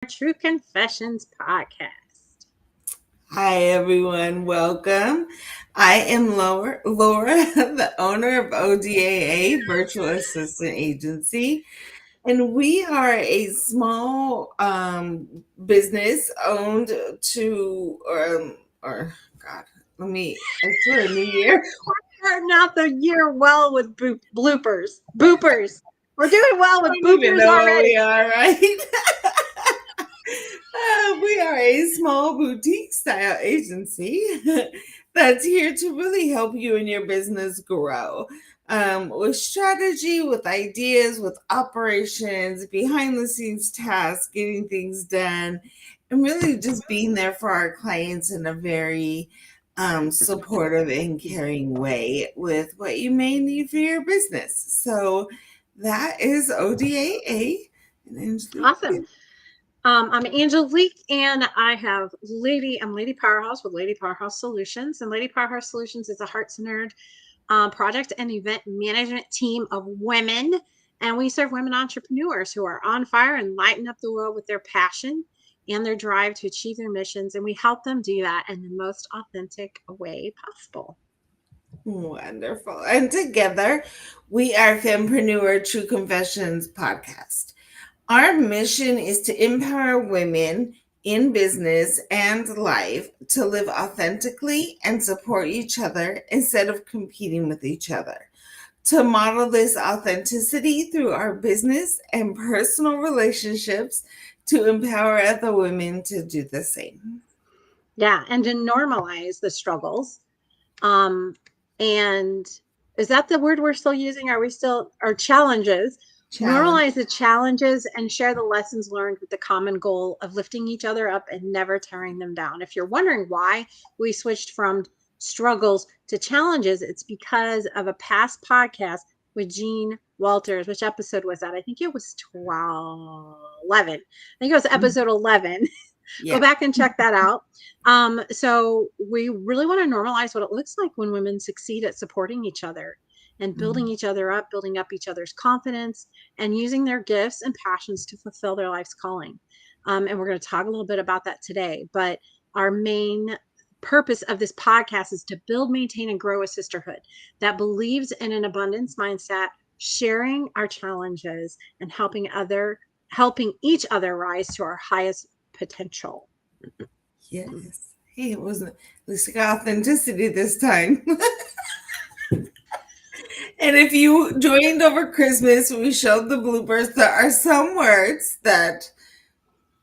True Confessions podcast. Hi, everyone. Welcome. I am Laura, the owner of ODAA Virtual Assistant Agency, and we are a small business owned to, or God, I swear, New Year. Starting out the year well with bloopers. Boopers. We're doing well I with don't even boopers know what we already. are, right? We are a small boutique style agency that's here to really help you and your business grow with strategy, with ideas, with operations, behind the scenes tasks, getting things done, and really just being there for our clients in a very supportive and caring way with what you may need for your business. So that is ODAA. And Angelique. Awesome. I'm Angelique, and I'm Lady Powerhouse with Lady Powerhouse Solutions. And Lady Powerhouse Solutions is a heart-centered project and event management team of women. And we serve women entrepreneurs who are on fire and lighten up the world with their passion and their drive to achieve their missions. And we help them do that in the most authentic way possible. Wonderful. And together, we are Fempreneur True Confessions podcast. Our mission is to empower women in business and life to live authentically and support each other instead of competing with each other. To model this authenticity through our business and personal relationships to empower other women to do the same. Yeah. And to normalize the struggles. And is that the word we're still using? Are we still, or challenges? Challenge. Normalize the challenges and share the lessons learned with the common goal of lifting each other up and never tearing them down. If you're wondering why we switched from struggles to challenges, it's because of a past podcast with Jean Walters. Which episode was that? I think it was 11. I think it was episode 11. Go Yeah. back and check that out. So we really want to normalize what it looks like when women succeed at supporting each other and building each other up, building up each other's confidence, and using their gifts and passions to fulfill their life's calling. And we're going to talk a little bit about that today. But our main purpose of this podcast is to build, maintain, and grow a sisterhood that believes in an abundance mindset, sharing our challenges and helping each other rise to our highest potential. Yes. Hey, it wasn't, at least I got authenticity this time. And if you joined over Christmas, we showed the bloopers. There are some words that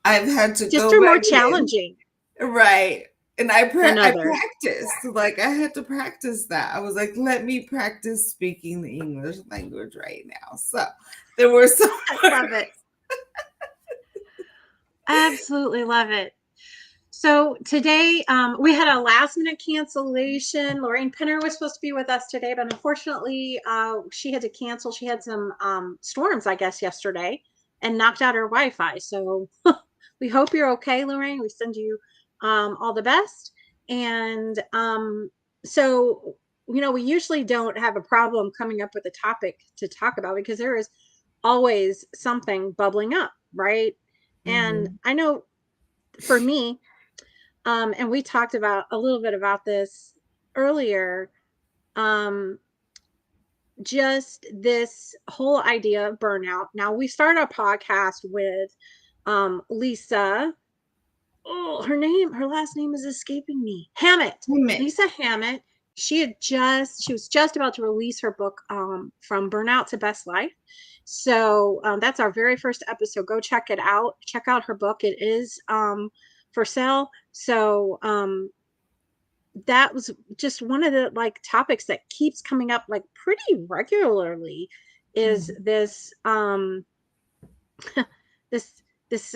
I've had to Just go are more back in. challenging Right. And than I others. practiced. Like I had to practice that. I was like, let me practice speaking the English language right now. So there were some I words. love it. Absolutely love it. So today we had a last minute cancellation. Lorraine Pinner was supposed to be with us today, but unfortunately she had to cancel. She had some storms, I guess, yesterday and knocked out her Wi-Fi. So we hope you're okay, Lorraine. We send you all the best. And so, we usually don't have a problem coming up with a topic to talk about because there is always something bubbling up, right? And Mhm. I know for me, and we talked about a little bit about this earlier, um, just this whole idea of burnout. Now we started our podcast with Lisa. Oh, her last name is escaping me. Hammett. Women. Lisa Hammett. She was just about to release her book, From Burnout to Best Life. So that's our very first episode. Go check it out. Check out her book. It is for sale. So that was just one of the like topics that keeps coming up like pretty regularly is Mhm. this this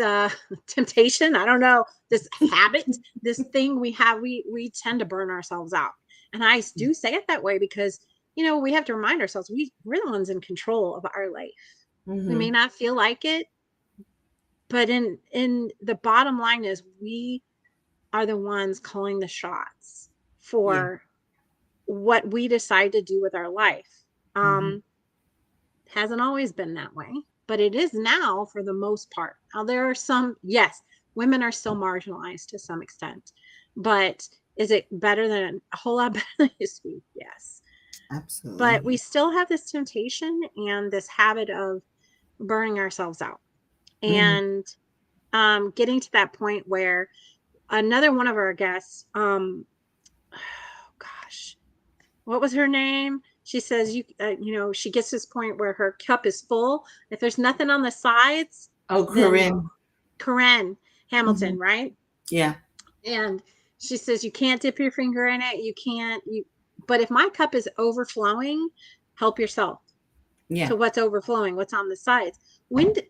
temptation, I don't know, this habit, this thing we have, we tend to burn ourselves out. And I do say it that way because we have to remind ourselves we're the ones in control of our life. We may Mhm. not feel like it, but in the bottom line is we are the ones calling the shots Yeah. for what we decide to do with our life. Mhm. Hasn't always been that way, but it is now for the most part. Now, there are some, yes, women are still marginalized to some extent, but is it better than a whole lot better than it used to be? Yes. But we Absolutely. still have this temptation and this habit of burning ourselves out Hmm. and getting to that point where another one of our guests, oh gosh, what was her name? She says she gets to this point where her cup is full. If there's nothing on the sides, Oh, then Corinne. Corinne Hmm. Hamilton, right? Yeah. And she says you can't dip your finger in it. You can't you but if my cup is overflowing, help yourself Yeah. to what's overflowing, what's on the sides. When do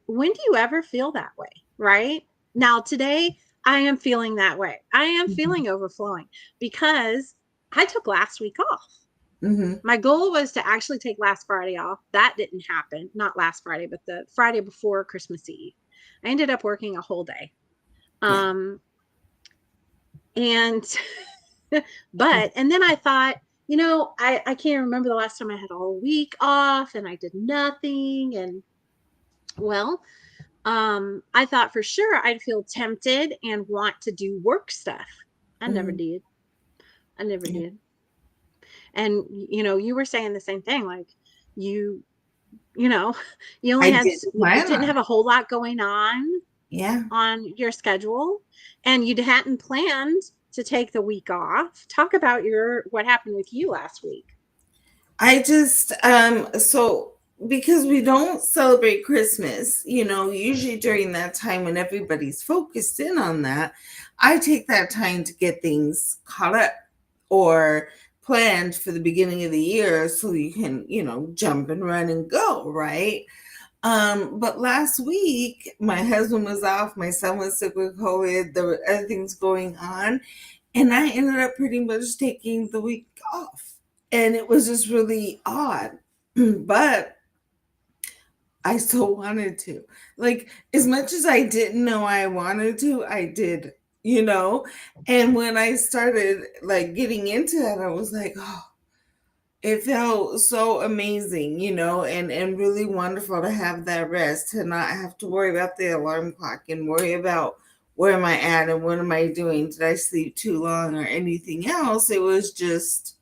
you ever feel that way, right? Now today I am feeling that way. I am Hmm. feeling overflowing because I took last week off. Hmm. My goal was to actually take last Friday off. That didn't happen. Not last Friday, but the Friday before Christmas Eve. I ended up working a whole day. Yeah. Um, and and then I thought, I can't remember the last time I had a whole week off and I did nothing. And well, I thought for sure I'd feel tempted and want to do work stuff. I never Hmm. did. I never Yeah. did. And you were saying the same thing, like you you know, you only I had didn't you plan didn't on have it. a whole lot going Yeah. on your schedule, and you hadn't planned to take the week off. Talk about your what happened with you last week. I just so because we don't celebrate Christmas, usually during that time when everybody's focused in on that, I take that time to get things caught up or planned for the beginning of the year so you can, jump and run and go, right? But last week my husband was off, my son was sick with COVID, there were other things going on, and I ended up pretty much taking the week off. And it was just really odd. But I still wanted to. Like, as much as I didn't know I wanted to, I did, you know? And when I started like getting into that, I was like, oh, it felt so amazing, and really wonderful to have that rest, to not have to worry about the alarm clock and worry about where am I at and what am I doing? Did I sleep too long or anything else? It was just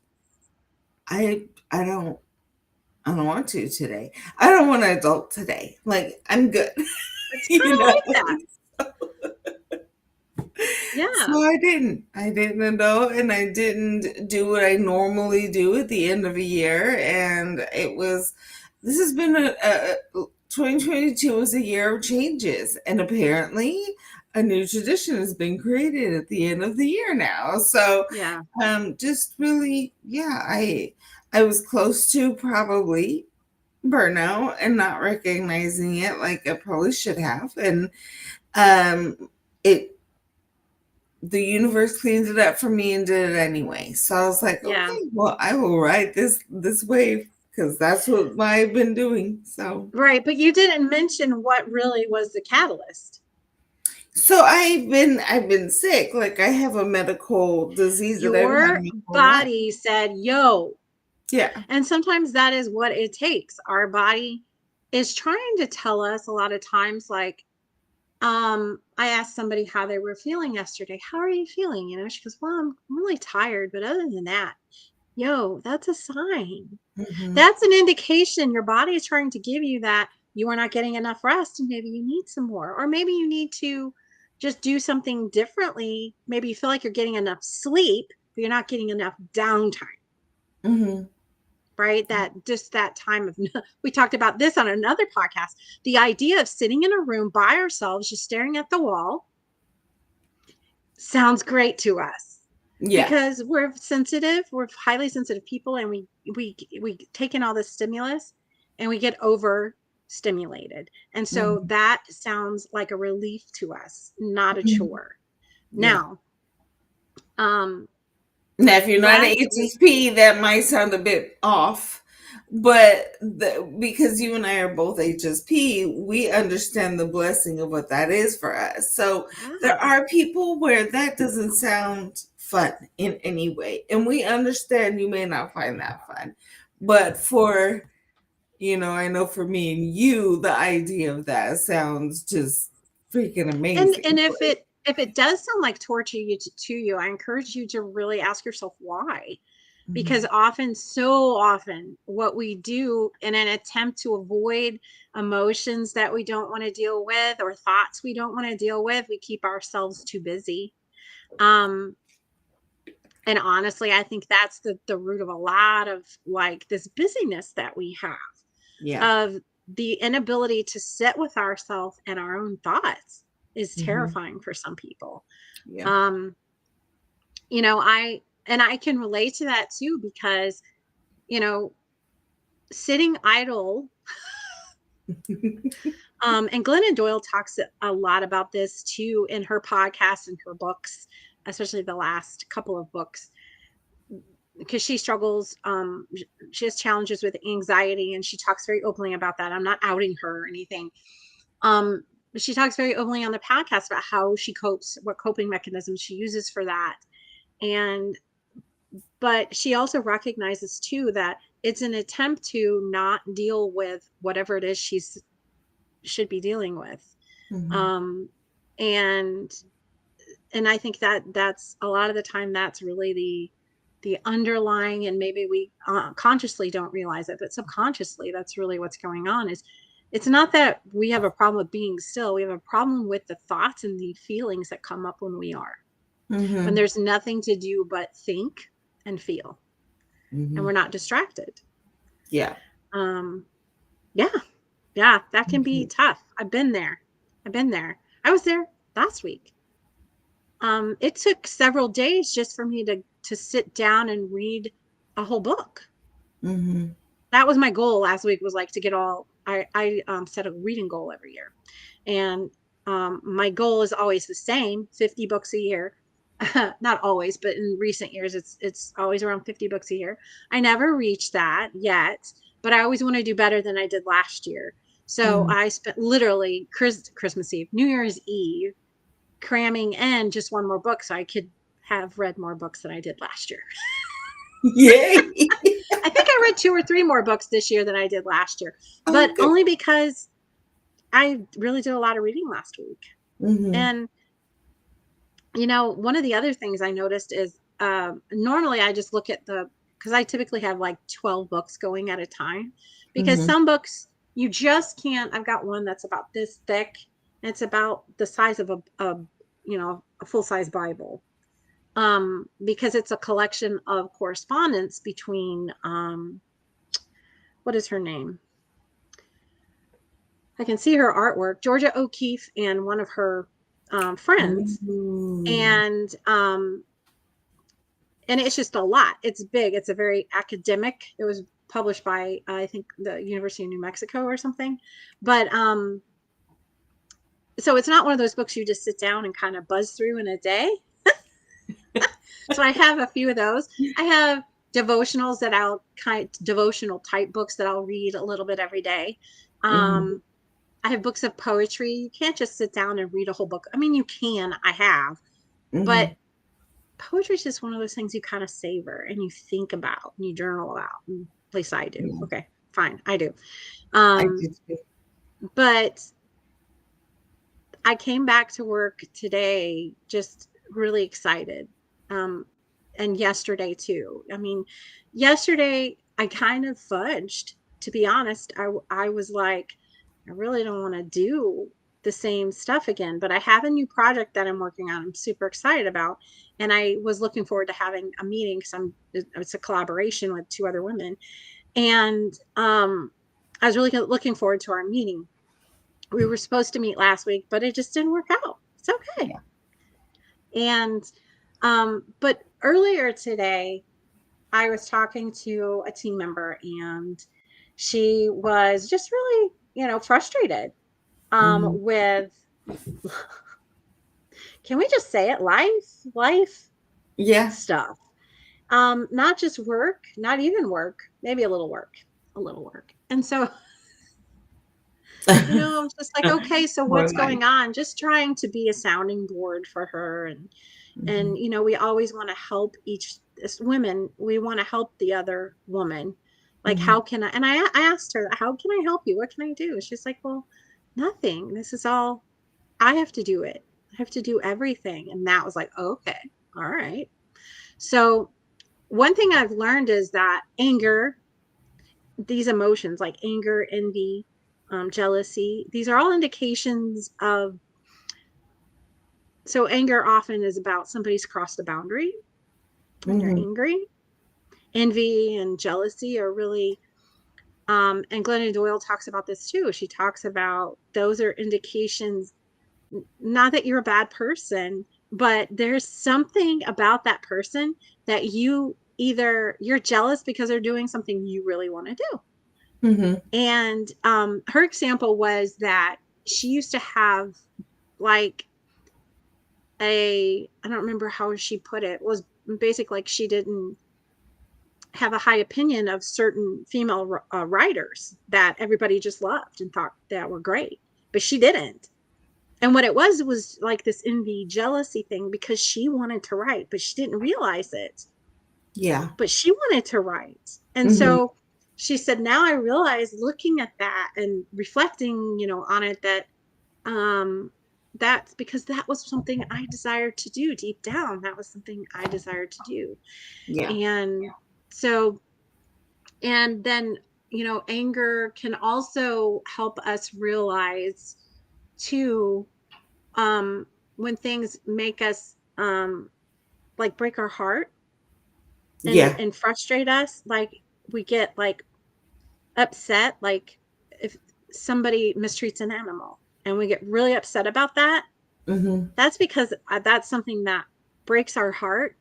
I I don't I don't want to today. I don't want to adult today. Like I'm good, It's kind you of know. like that. So Yeah. I didn't adult, and I didn't do what I normally do at the end of a year. And this has been 2022 was a year of changes, and apparently a new tradition has been created at the end of the year now. So, Yeah. just really, yeah, I was close to probably burnout and not recognizing it like I probably should have. And it the universe cleaned it up for me and did it anyway. So I was like, Yeah. okay, well, I will ride this wave because that's what I've been doing. So Right. But you didn't mention what really was the catalyst. I've been sick. Like I have a medical disease that I've had Your my whole life. body said, yo. Yeah. And sometimes that is what it takes. Our body is trying to tell us a lot of times, like, I asked somebody how they were feeling yesterday. How are you feeling? She goes, well, I'm really tired, but other than that, yo, that's a sign. Hmm. That's an indication your body is trying to give you that you are not getting enough rest and maybe you need some more. Or maybe you need to just do something differently. Maybe you feel like you're getting enough sleep, but you're not getting enough downtime, Hmm. right? That just that time of, we talked about this on another podcast. The idea of sitting in a room by ourselves, just staring at the wall, sounds great to us Yeah. because we're highly sensitive people, and we take in all this stimulus and we get overstimulated, and so Hmm. that sounds like a relief to us, not a Hmm. chore. Yeah. Now, um Now, if you're not an last week, HSP, that might sound a bit off, but because you and I are both HSP, we understand the blessing of what that is for us. So there yeah, are people where that doesn't sound fun in any way, and we understand you may not find that fun, but for I know for me and you, the idea of that sounds just freaking And amazing. if it does sound like torture to you, I encourage you to really ask yourself why. Because Mhm. so often, what we do in an attempt to avoid emotions that we don't want to deal with or thoughts we don't want to deal with, we keep ourselves too busy. Um, and honestly, I think that's the root of a lot of like this busyness that we have, Yeah. of the inability to sit with ourselves and our own thoughts is Hmm. terrifying for some people. Yeah. Um, I can relate to that too because, you know, sitting idle. And Glennon Doyle talks a lot about this too in her podcast and her books, especially the last couple of books, because she struggles. She has challenges with anxiety, and she talks very openly about that. I'm not outing her or anything. But she talks very openly on the podcast about how she copes, what coping mechanisms she uses for that, and but she also recognizes too that it's an attempt to not deal with whatever it is she's should be dealing with. Hmm. um and I think that that's a lot of the time that's really the underlying, and maybe we consciously don't realize it, but subconsciously that's really what's going on. Is it's not that we have a problem with being still, we have a problem with the thoughts and the feelings that come up when Hmm. there's nothing to do but think and feel, and Hmm. we're not distracted. Yeah. um yeah, yeah, that can be Mhm. tough. I've been there. I was there last week. It took several days just for me to sit down and read a whole book. Mhm. That was my goal last week, was like to get all I set a reading goal every year. And my goal is always the same, 50 books a year. Not always, but in recent years it's always around 50 books a year. I never reached that yet, but I always want to do better than I did last year. So Mhm. I spent literally Christmas Eve, New Year's Eve, cramming in just one more book so I could have read more books than I did last year. Yay. I think I read two or three more books this year than I did last year, Oh, but good. only because I really did a lot of reading last week. Mhm. And, one of the other things I noticed is normally I just look at because I typically have like 12 books going at a time, because Mhm. some books you just can't. I've got one that's about this thick, and it's about the size of a full size Bible, because it's a collection of correspondence between what is her name? I can see her artwork, Georgia O'Keeffe and one of her friends, Ooh. and it's just a lot. It's big. It's a very academic. It was published by I think the University of New Mexico or something, but so it's not one of those books you just sit down and kind of buzz through in a day. So I have a few of those. I have devotional type books that I'll read a little bit every day. Mhm. Um, I have books of poetry. You can't just sit down and read a whole book. I mean, you can, I have, but Mhm. poetry is just one of those things you kind of savor and you think about and you journal about. At least I do. Yeah. Okay, fine, I do. I Um, did too. but I came back to work today just really excited. Um, and yesterday too. I mean, yesterday I kind of fudged, to be honest. I was like, I really don't want to do the same stuff again, but I have a new project that I'm working on. I'm super excited about, and I was looking forward to having a meeting because it's a collaboration with two other women, and I was really looking forward to our meeting. We were supposed to meet last week, but it just didn't work out. It's okay. Yeah. And but earlier today, I was talking to a team member, and she was just really, frustrated Mhm. with, can we just say it, life Yeah. stuff. Not just work, not even work, maybe a little work. And so, I'm just like, okay, so More what's life. going on? Just trying to be a sounding board for her. And Mhm. we always want to help each as women, we want to help the other woman, Like, Mm-hmm. how can I? And I asked her, how can I help you? What can I do? She's like, well, nothing. This is all, I have to do it. I have to do everything. And that was like, okay, all right. So, one thing I've learned is that anger, these emotions like anger, envy, jealousy, these are all indications of, so anger often is about somebody's crossed a boundary when you're Mm-hmm. angry. Envy and jealousy are really, and Glennon Doyle talks about this too. She talks about those are indications, not that you're a bad person, but there's something about that person that you either you're jealous because they're doing something you really want to do. Mm-hmm. And her example was that she used to have like I don't remember how she put it, was basically like she didn't have a high opinion of certain female writers that everybody just loved and thought that were great, but she didn't. And what it was like this envy, jealousy thing because she wanted to write, but she didn't realize it. Yeah. But she wanted to write. And Mm-hmm. so she said, now I realize looking at that and reflecting, on it that um that's because that was something I desired to do deep down. That was something I desired to do. Yeah. And so, and then, anger can also help us realize too, um, when things make us like break our heart and Yeah. frustrate us, like we get like upset, like if somebody mistreats an animal and we get really upset about that. Mm-hmm. That's because that's something that breaks our heart.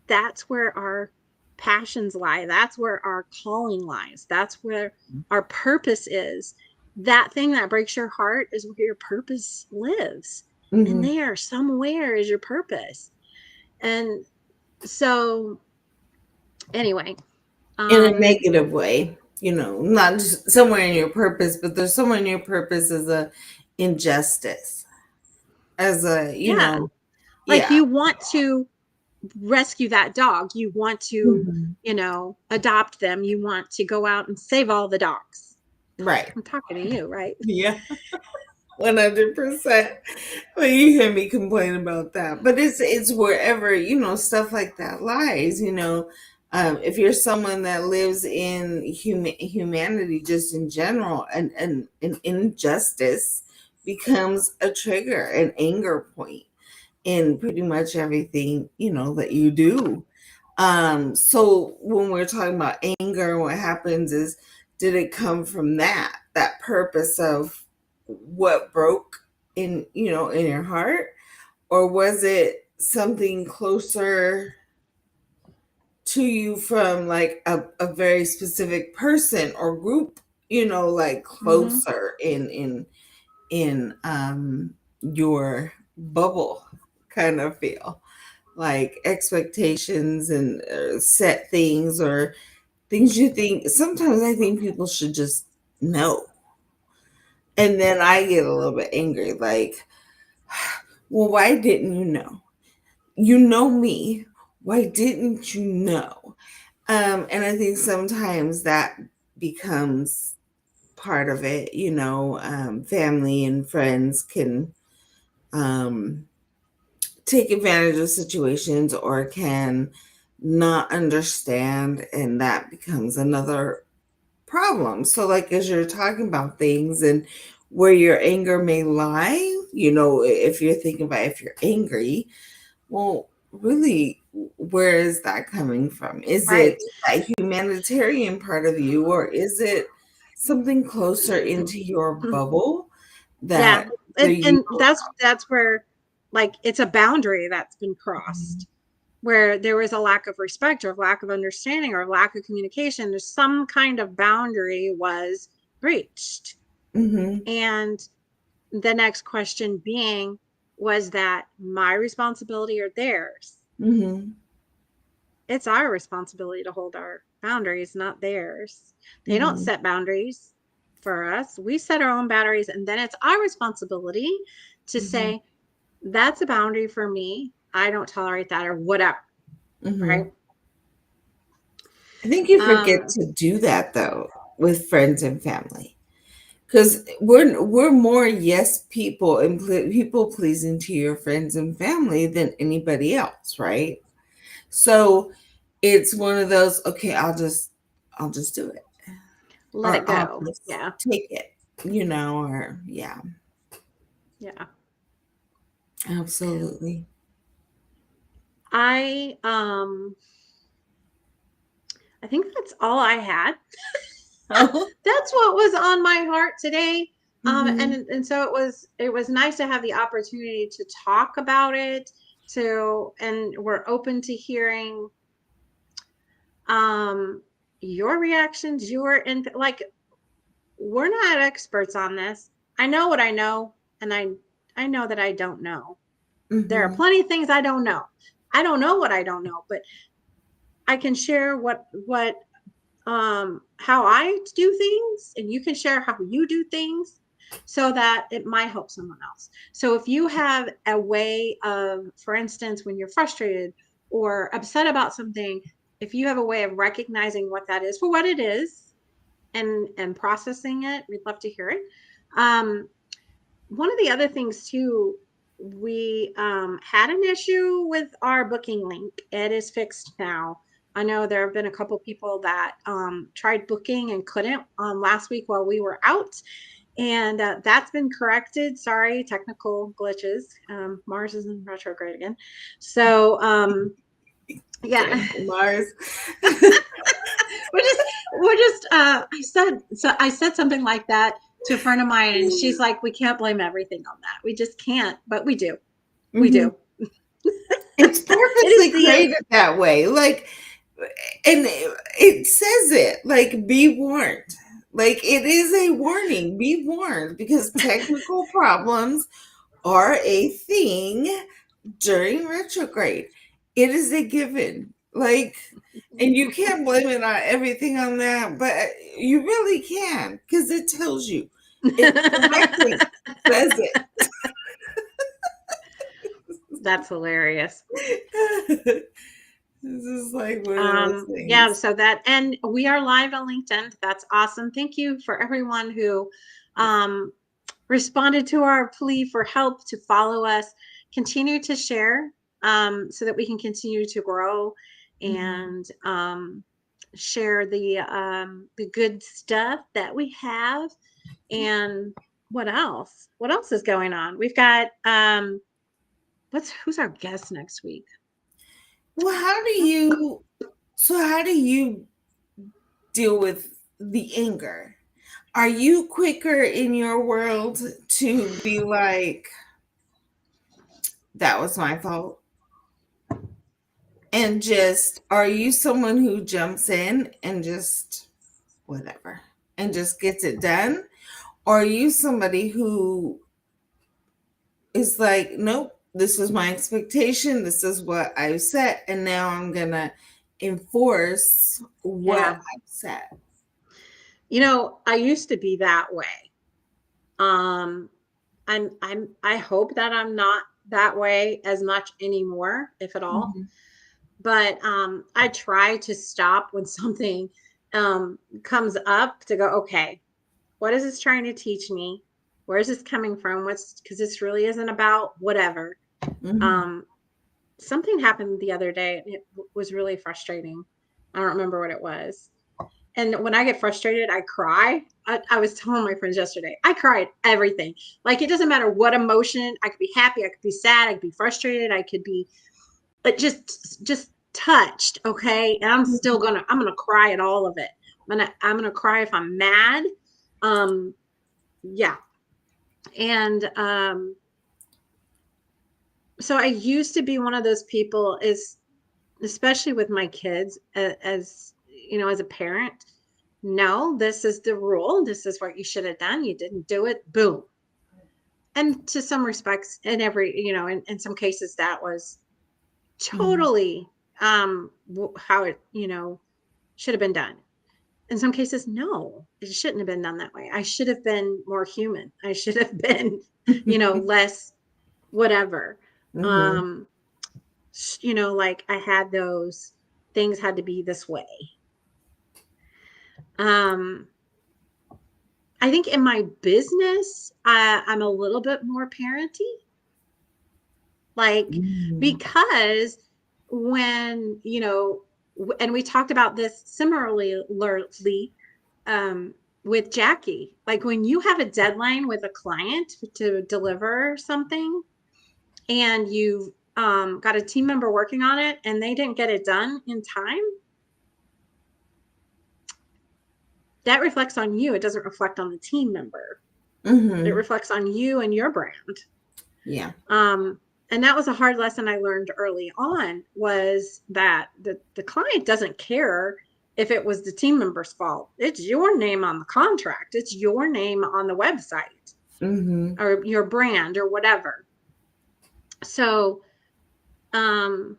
That's where our passions lie. That's where our calling lies. That's where our purpose is. That thing that breaks your heart is where your purpose lives. And Mm-hmm. there, somewhere, is your purpose. And so, anyway, In a um, negative way, not just somewhere in your purpose, but there's somewhere in your purpose as a injustice, as a, yeah, like yeah. you want to rescue that dog. You want to, Mhm. adopt them. You want to go out and save all the dogs. Right. I'm talking to you, right? Yeah. 100%. Well, you hear me complain about that, but it's wherever stuff like that lies. If you're someone that lives in humanity, just in general, and an injustice becomes a trigger, an anger point in pretty much everything that you do. So when we're talking about anger, what happens is, did it come from that purpose of what broke in your heart, or was it something closer to you from like a very specific person or group, like Mm-hmm. closer in your bubble kind of feel, like expectations and set things, or things you think. Sometimes I think people should just know. And then I get a little bit angry, like, well, why didn't you know? You know me. Why didn't you know? And I think sometimes that becomes part of it. Family and friends can um, take advantage of situations, or can not understand, and that becomes another problem. So, like, as you're talking about things and where your anger may lie, if you're thinking about, if you're angry, well, really, where is that coming from? Is Right. it that humanitarian part of you, or is it something closer into your bubble Yeah. that either you And that's where like it's a boundary that's been don't? crossed where there was a lack of respect or lack of understanding or lack of communication. There's some kind of boundary was breached. Mm-hmm. And the next question being, was that my responsibility or theirs? Mm-hmm. It's our responsibility to hold our boundaries, not theirs. They don't Mm-hmm. set boundaries for us. We set our own boundaries, and then it's our responsibility to Mm-hmm. say, that's a boundary for me. I don't tolerate that, or whatever. Mm-hmm. Right. I think you forget Um, to do that though with friends and family. Because we're more yes people and people pleasing to your friends and family than anybody else, right? So it's one of those, okay, I'll just do it, let or it I'll go. just Yeah. take it, or yeah, Yeah. absolutely. I I think that's all I had. Oh, That's what was on my heart today. hmm. And so it was nice to have the opportunity to talk about it. And we're open to hearing um your reactions, your input. Like, we're not experts on this. I know what I know, and I know that I don't know. There are Hmm. plenty of things I don't know. I don't know what I don't know, but I can share what how I do things, and you can share how you do things, so that it might help someone else. So if you have a way of, for instance, when you're frustrated or upset about something, if you have a way of recognizing what that is for what it is, and processing it, we'd love to hear it. um One of the other things too, we had an issue with our booking link. It is fixed now. I know there have been a couple people that tried booking and couldn't last week while we were out, and that's been corrected. Sorry, technical glitches. Mars is in retrograde again, so yeah. Damn Mars. I said something like that to a friend of mine, and she's like, we can't blame everything on that. We just can't, but we do. We Hmm. do. It's It is purposely the created that way. Like, and it says it, like, be warned. Like, it is a warning, be warned, because technical problems are a thing during retrograde. It is a given. Like, and you can't blame it on everything on that, but you really can, because it tells you. It directly says That's hilarious. it. This is like one of those Yeah, things. so that, and we are live on LinkedIn. That's awesome. Thank you for everyone who um responded to our plea for help to follow us. Continue to share so that we can continue to grow, Mhm. and share the good stuff that we have. And what else? What else is going on? We've got who's our guest next week? Well, how do you deal with the anger? Are you quicker in your world to be like, that was my fault? And just, are you someone who jumps in and just whatever and just gets it done? Or are you somebody who is like, nope, this is my expectation, this is what I've set, and now I'm gonna enforce what Yeah. I've set? I used to be that way. Um, I hope that I'm not that way as much anymore, if at all. Mhm. But I try to stop when something comes up, to go, okay, what is this trying to teach me? Where is this coming from? Because this really isn't about whatever. Mhm. Um, Something happened the other day. And it was really frustrating. I don't remember what it was. And when I get frustrated, I cry. I was telling my friends yesterday, I cry at everything. Like, it doesn't matter what emotion. I could be happy, I could be sad, I could be frustrated, I could be, but just touched. Okay, and I'm gonna cry at all of it. I'm gonna cry if I'm mad. Yeah, and so I used to be one of those people, is especially with my kids, as as a parent. No, this is the rule. This is what you should have done. You didn't do it. Boom. And to some respects, in in some cases, that was Mhm. totally how it should have been done. In some cases, no, it shouldn't have been done that way. I should have been more human. I should have been, less whatever. Mhm. Um, like, I had those things had to be this way. Um, I think in my business, I'm a little bit more parenty, like, Mm. because when, and we talked about this similarly, um, with Jackie, like when you have a deadline with a client to deliver something and you've got a team member working on it and they didn't get it done in time, that reflects on you. It doesn't reflect on the team member. It Mhm. reflects on you and your brand. Yeah. Um, and that was a hard lesson I learned early on, was that the client doesn't care if it was the team member's fault. It's your name on the contract. It's your name on the website Mhm. or your brand or whatever. So um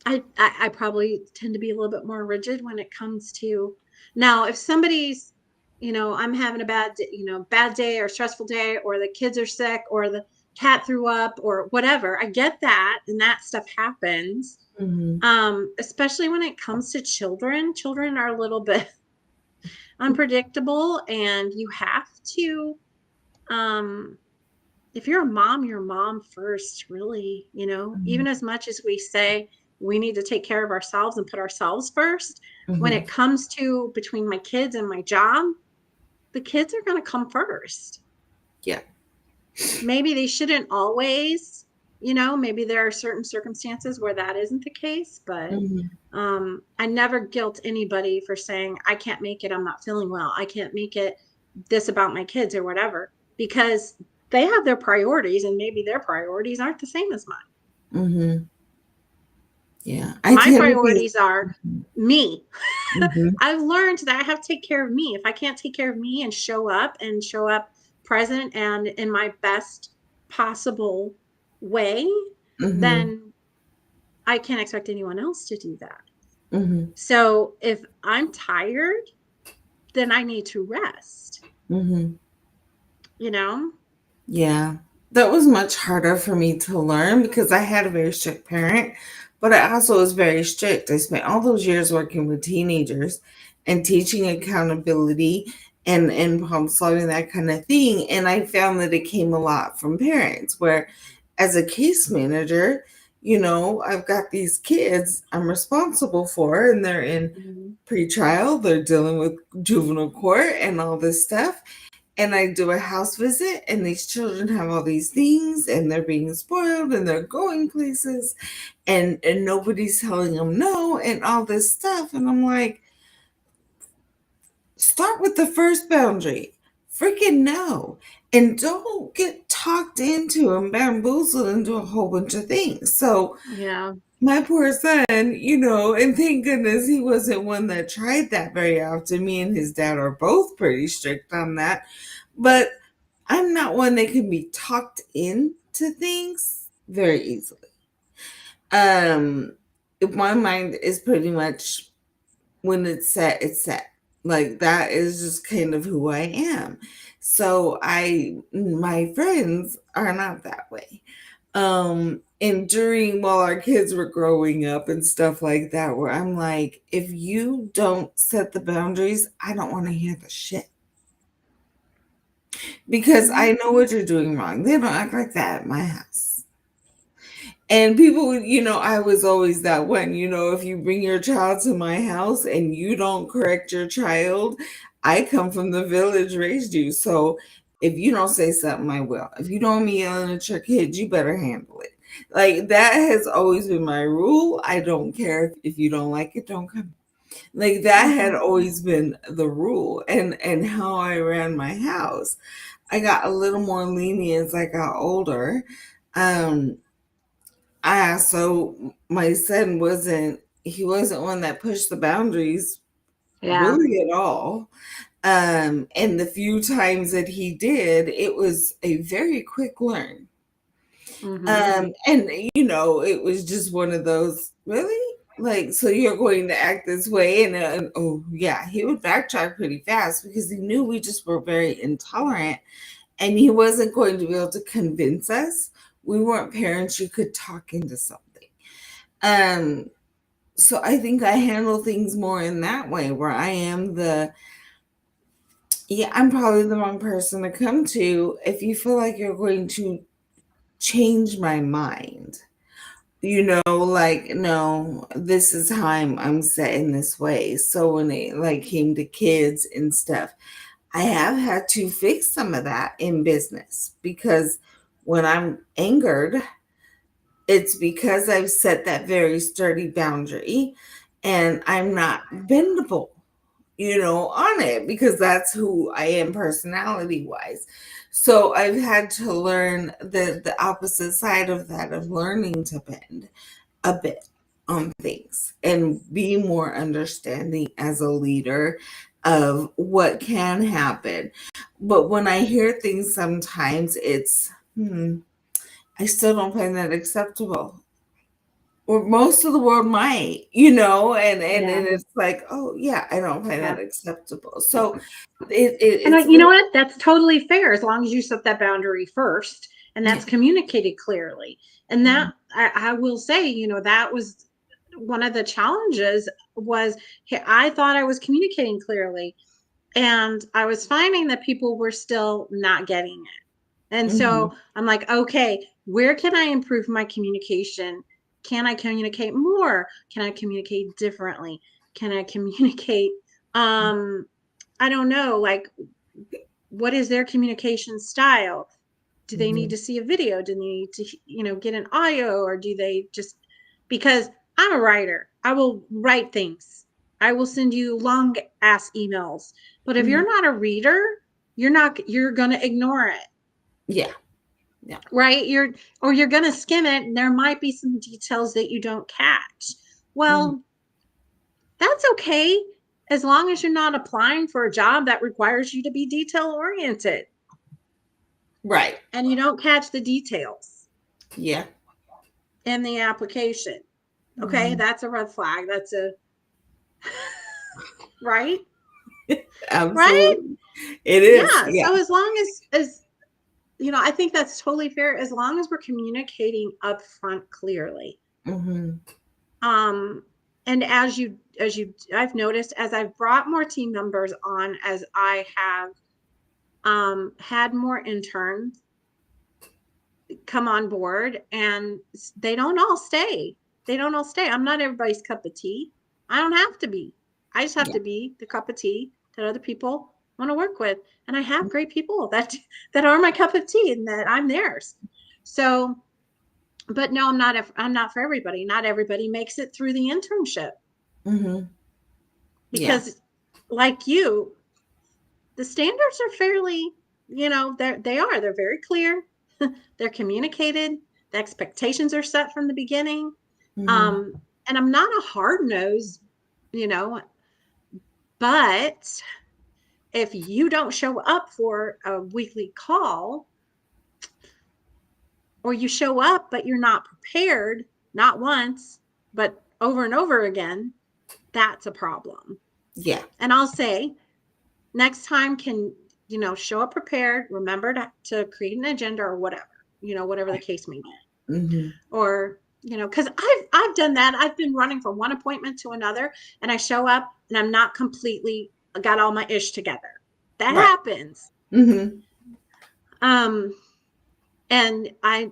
I probably tend to be a little bit more rigid when it comes to, now if somebody's, I'm having a bad day or stressful day, or the kids are sick, or the cat threw up or whatever. I get that, and that stuff happens. Mhm. Especially when it comes to children. Children are a little bit unpredictable, and you have to, um if you're a mom first, really, Mhm. even as much as we say we need to take care of ourselves and put ourselves first, when Mhm. it comes to between my kids and my job, the kids are going to come first. Yeah. Maybe they shouldn't always, maybe there are certain circumstances where that isn't the case, but Mhm. I never guilt anybody for saying, I can't make it, I'm not feeling well, I can't make it, this about my kids or whatever, because they have their priorities and maybe their priorities aren't the same as mine. Mhm. Yeah. I My tend to be. priorities are me. Mhm. I've learned that I have to take care of me. If I can't take care of me and show up present and in my best possible way, Mhm. then I can't expect anyone else to do that. Mhm. So if I'm tired, then I need to rest, Mhm. you know? Yeah. That was much harder for me to learn because I had a very strict parent, but I also was very strict. I spent all those years working with teenagers and teaching accountability and problem solving, that kind of thing. And I found that it came a lot from parents, where as a case manager, I've got these kids I'm responsible for, and they're in Mhm. pretrial, they're dealing with juvenile court and all this stuff, and I do a house visit, and these children have all these things, and they're being spoiled, and they're going places, and nobody's telling them no, and all this stuff. And I'm like, start with the first boundary, freaking no, and don't get talked into and bamboozled into a whole bunch of things. So Yeah. my poor son, and thank goodness he wasn't one that tried that very often. Me and his dad are both pretty strict on that, but I'm not one that can be talked into things very easily. Um, if my mind is pretty much, when it's set, it's set. Like that is just kind of who I am. So my friends are not that way. And during while our kids were growing up and stuff like that, where I'm like, if you don't set the boundaries, I don't want to hear the shit, because Mhm. I know what you're doing wrong. They don't act like that at my house. And people would, I was always that one, if you bring your child to my house and you don't correct your child, I come from the village, raised you. So if you don't say something, I will. If you don't want me yelling at your kids, you better handle it. Like that has always been my rule. I don't care if you don't like it, don't come. Like that had Mhm. always been the rule, and how I ran my house. I got a little more lenient as I got older. Um, so my son he wasn't one that pushed the boundaries Yeah. really at all. And the few times that he did, it was a very quick learn. Mhm. And it was just one of those, really? Like, so you're going to act this way? And oh yeah, he would backtrack pretty fast because he knew we just were very intolerant, and he wasn't going to be able to convince us. We weren't parents you could talk into something. Um, So I think I handle things more in that way, where I am yeah, I'm probably the wrong person to come to if you feel like you're going to change my mind. Like, no, this is how I'm set in this way. So when it like came to kids and stuff, I have had to fix some of that in business, because when I'm angered, it's because I've set that very sturdy boundary and I'm not bendable, on it, because that's who I am personality wise. So I've had to learn the opposite side of that, of learning to bend a bit on things and be more understanding as a leader of what can happen. But when I hear things, sometimes it's, I still don't find that acceptable. Or most of the world might, and Yeah. it's like, oh yeah, I don't find that Yeah. acceptable. So And it's you know really, what? That's totally fair as long as you set that boundary first and yeah. that's communicated clearly. And Mhm. that I will say, that was one of the challenges was hey, I thought I was communicating clearly and I was finding that people were still not getting it. And Mhm. so I'm like, okay, where can I improve my communication? Can I communicate more? Can I communicate differently? Can I communicate I don't know, like what is their communication style? Do they need Mhm. to see a video? Do they need to, get an audio or do they just because I'm a writer, I will write things. I will send you long ass emails. But if Mhm. you're not a reader, you're going to ignore it, Yeah. Yeah. right? You're going to skim it and there might be some details that you don't catch. Mhm. Well, that's okay as long as you're not applying for a job that requires you to be detail oriented Right. and you don't catch the details Yeah. in the application. Okay, Mhm. that's a red flag. That's a right, right? Absolutely. It is. Yeah. Yeah. So as long as I think that's totally fair. As long as we're communicating upfront clearly. Mhm. Um, and I've noticed as I've brought more team members on, as I have had more interns come on board, and they don't all stay. They don't all stay. I'm not everybody's cup of tea. I don't have to be. I just have Yeah. to be the cup of tea that other people want to work with. And I have great people that are my cup of tea and that I'm theirs. So, but no, I'm not for everybody. Not everybody makes it through the internship Mhm. Yeah. because like you, the standards are fairly, they're very clear. They're communicated. The expectations are set from the beginning. Mhm. Um, and I'm not a hard nose, you know, but if you don't show up for a weekly call or you show up but you're not prepared, not once, but over and over again, that's a problem. Yeah. And I'll say next time can, show up prepared, remember to create an agenda or whatever, whatever the case may be. Mhm. Or because I've done that. I've been running from one appointment to another and I show up and I'm not completely got all my ish together. That Right. happens. Mhm. um and I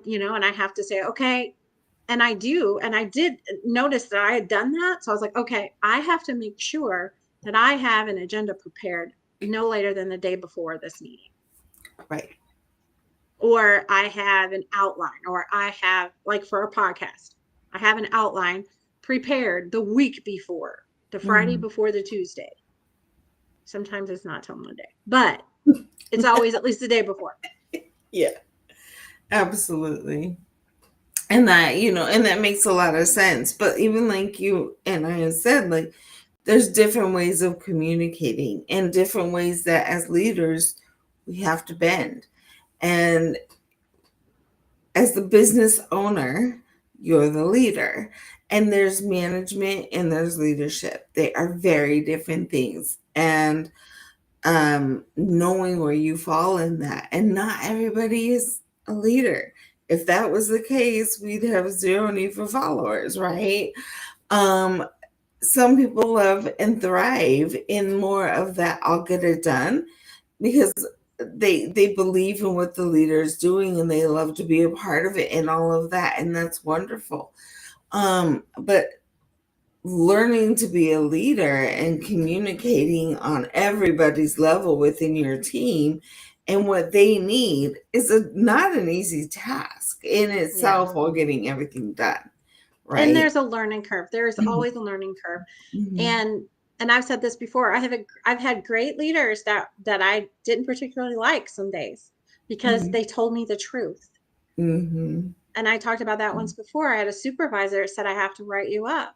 have to say okay, and I did notice that I had done that, so I was like, okay, I have to make sure that I have an agenda prepared no later than the day before this meeting, Right. or I have an outline, or I have, like for a podcast, I have an outline prepared the week before, the Friday Mhm. before the Tuesday. Sometimes it's not till Monday, but it's always at least the day before. Yeah. Absolutely. And that makes a lot of sense. But even like you and I have said, like, there's different ways of communicating and different ways that as leaders we have to bend. And as the business owner, you're the leader. And there's management and there's leadership. They are very different things. And knowing where you fall in that. And not everybody is a leader. If that was the case, we'd have zero need for followers, right? Um, some people love and thrive in more of that I'll get it done because they believe in what the leader is doing and they love to be a part of it and all of that, and that's wonderful. But learning to be a leader and communicating on everybody's level within your team and what they need is not an easy task in Yeah. itself while getting everything done, And right? there's a learning curve. There's Mhm, always a learning curve. mhm, And I've said this before. I've had great leaders that I didn't particularly like some days because mhm, they told me the truth. mhm. And I talked about that once before. I had a supervisor that said I have to write you up.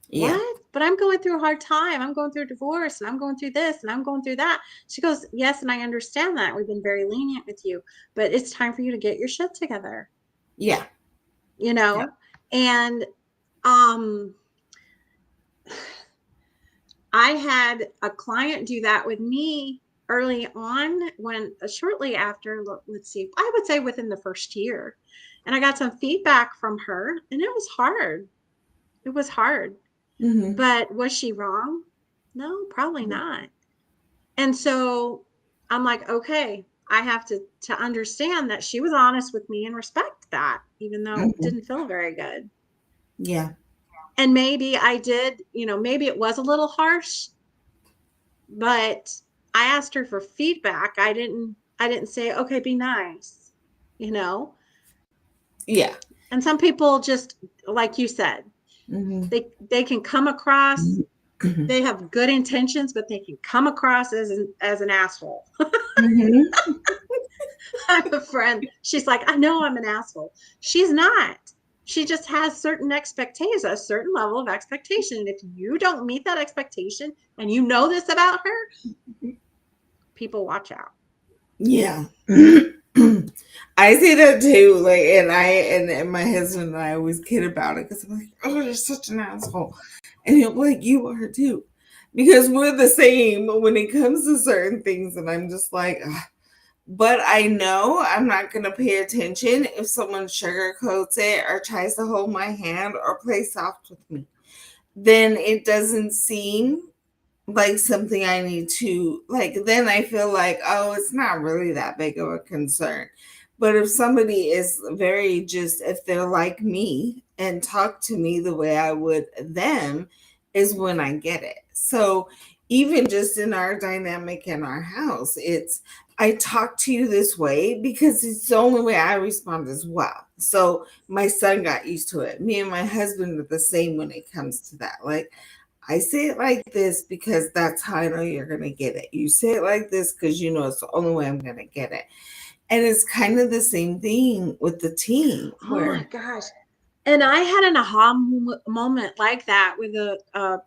Yeah. What? But I'm going through a hard time. I'm going through a divorce and I'm going through this and I'm going through that. She goes, "Yes, and I understand that. We've been very lenient with you, but it's time for you to get your shit together." Yeah. You Yeah. know? And um I had a client do that with me early on when shortly after, let's see, I would say within the first year. And I got some feedback from her and it was hard. It was hard. Mhm. But was she wrong? No, probably not. And so I'm like, okay, I have to understand that she was honest with me and respect that, even though it Mhm. didn't feel very good. Yeah. And maybe I did, maybe it was a little harsh, but I asked her for feedback. I didn't say, okay, be nice, you know? Yeah. And some people just, like you said, Mhm. they can come across, Mhm. they have good intentions, but they can come across as an asshole. Mhm. I have a friend. She's like, I know I'm an asshole. She's not. She just has certain expectations, a certain level of expectation. And if you don't meet that expectation and you know this about her, people watch out. Yeah. I see that too. Like, and my husband and I always kid about it because I'm like, oh, you're such an asshole, and he'll be like, you are too, because we're the same when it comes to certain things, and I'm just like, ugh. But I know I'm not gonna pay attention if someone sugarcoats it or tries to hold my hand or play soft with me. Then it doesn't seem like something I need to like, then I feel like, oh, it's not really that big of a concern. But if somebody is very just, if they're like me and talk to me the way I would them, is when I get it. So even just in our dynamic in our house, it's I talk to you this way because it's the only way I respond as well. So my son got used to it. Me and my husband are the same when it comes to that. Like I say it like this because that's how I know you're going to get it. You say it like this because you know it's the only way I'm going to get it. And it's kind of the same thing with the team Oh my where, gosh. And I had an aha moment like that with a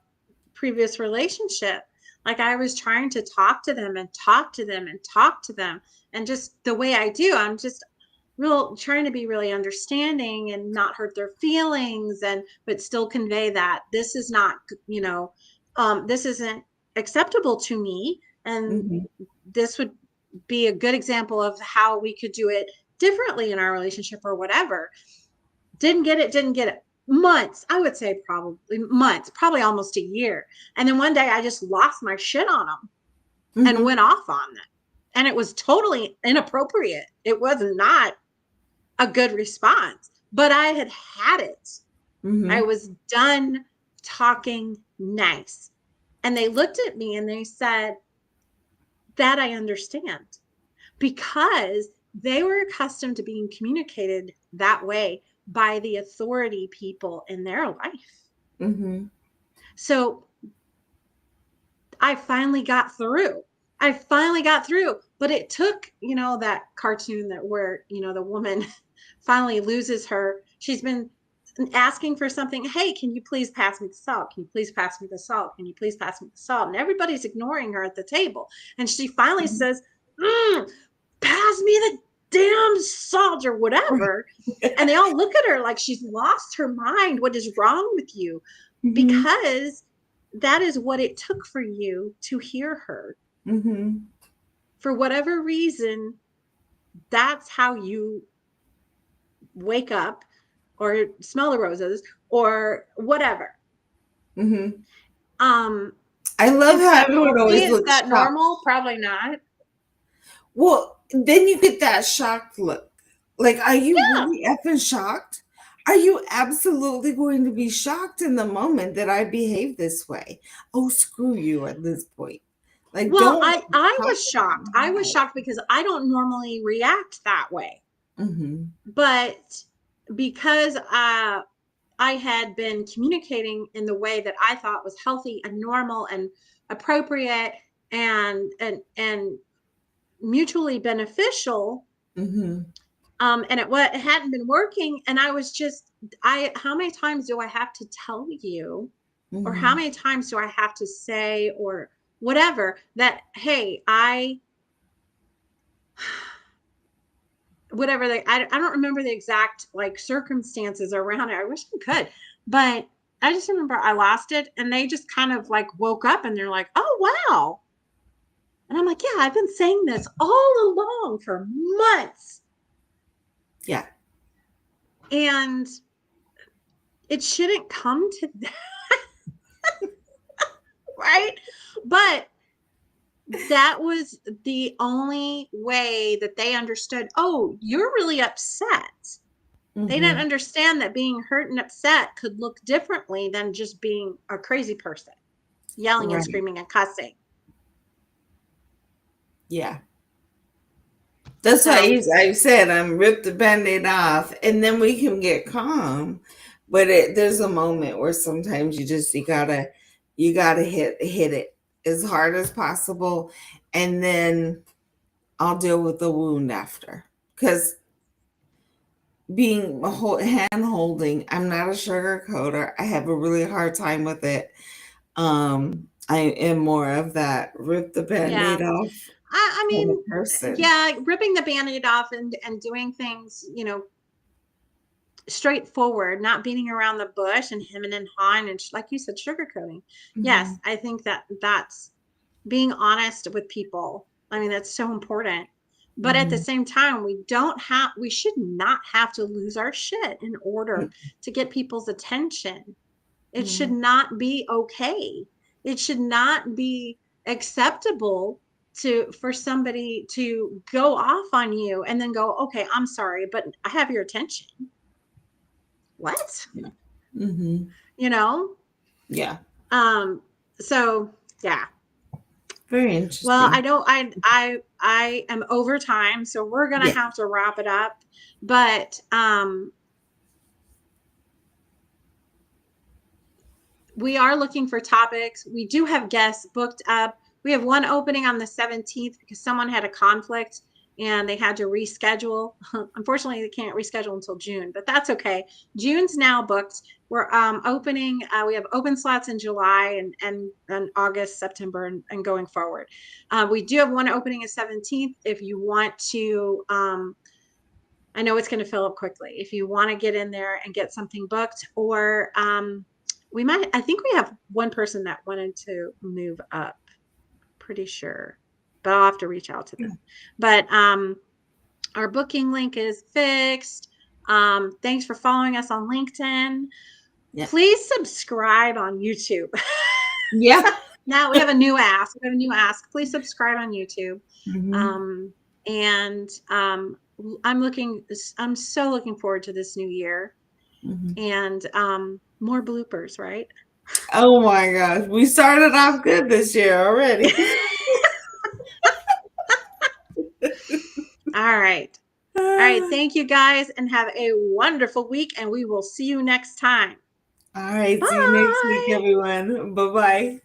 previous relationship. Like I was trying to talk to them and talk to them and talk to them. And just the way I do, I'm just real trying to be really understanding and not hurt their feelings and but still convey that this is not, this isn't acceptable to me. And mhm, this would be a good example of how we could do it differently in our relationship or whatever. Didn't get it months. I would say probably months, probably almost a year. And then one day I just lost my shit on them and mhm, went off on them. And it was totally inappropriate. It was not a good response, but I had had it. I mhm, was done talking nice. And they looked at me and they said, that I understand because they were accustomed to being communicated that way by the authority people in their life. mhm, So I finally got through. I finally got through, but it took, that cartoon that where, the woman finally loses her. She's been asking for something. Hey, can you please pass me the salt? Can you please pass me the salt? Can you please pass me the salt? And everybody's ignoring her at the table. And she finally mhm. says, pass me the damn salt or whatever. And they all look at her like she's lost her mind. What is wrong with you? Mhm, Because that is what it took for you to hear her. mhm. For whatever reason, that's how you wake up or smell the roses or whatever. Mhm. Um, I love is how that everyone healthy? always Is looks that shocked. normal? Probably not. Well, then you get that shocked look. Like, are you Yeah. really effing shocked? Are you absolutely going to be shocked in the moment that I behave this way? Oh, screw you at this point. Like, Well, don't I talk was about shocked. I was shocked because I don't normally react that way. Mhm. But because I had been communicating in the way that I thought was healthy and normal and appropriate and mutually beneficial, Mhm. and it hadn't been working, and I was just I how many times do I have to tell you, or how Mhm. many times do I have to say, or whatever, that hey, I whatever I don't remember the exact like circumstances around it. I wish I could, but I just remember I lost it, and they just kind of like woke up and they're like, "Oh wow." And I'm like, "Yeah, I've been saying this all along for months." Yeah. And it shouldn't come to that, right? But that was the only way that they understood, "Oh, you're really upset." They didn't Mhm. understand that being hurt and upset could look differently than just being a crazy person, yelling and Right. screaming and cussing. Yeah. That's why So, I said I'm rip the band-aid off and then we can get calm. But there's a moment where sometimes you gotta hit it as hard as possible, and then I'll deal with the wound after. Because being hand holding, I'm not a sugar coater. I have a really hard time with it. I am more of that rip the yeah. band-aid off I kind of mean, person. yeah, ripping the band-aid off and doing things, straightforward, not beating around the bush and hemming and hawing and like you said, sugarcoating. Yes, Mhm. I think that's being honest with people. I mean, that's so important. But at the Mhm. same time, we should not have to lose our shit in order to get people's attention. It should Mhm. not be okay. It should not be acceptable for somebody to go off on you and then go, "Okay, I'm sorry, but I have your attention." What? Yeah. Mhm. You know? Yeah. Um, so yeah. Very Well, I interesting. don't I am over time, so we're gonna Yeah. have to wrap it up. But we are looking for topics. We do have guests booked up. We have one opening on the 17th because someone had a conflict and they had to reschedule. Unfortunately, they can't reschedule until June, but that's okay. June's now booked. We're opening, we have open slots in July and August, September, and going forward. We do have one opening at 17th. If you want to, I know it's going to fill up quickly. If you want to get in there and get something booked, or I think we have one person that wanted to move up, pretty sure, but I'll have to reach out to them. But our booking link is fixed. Thanks for following us on LinkedIn. Yeah. Please subscribe on YouTube. Yeah. Now we have a new ask. We have a new ask. Please subscribe on YouTube. Mhm. Um, and I'm so looking forward to this new year Mhm. and more bloopers, right? Oh my gosh. We started off good this year already. All right. All right. Thank you guys and have a wonderful week. And we will see you next time. All right. See you next week, Bye. everyone. Bye bye.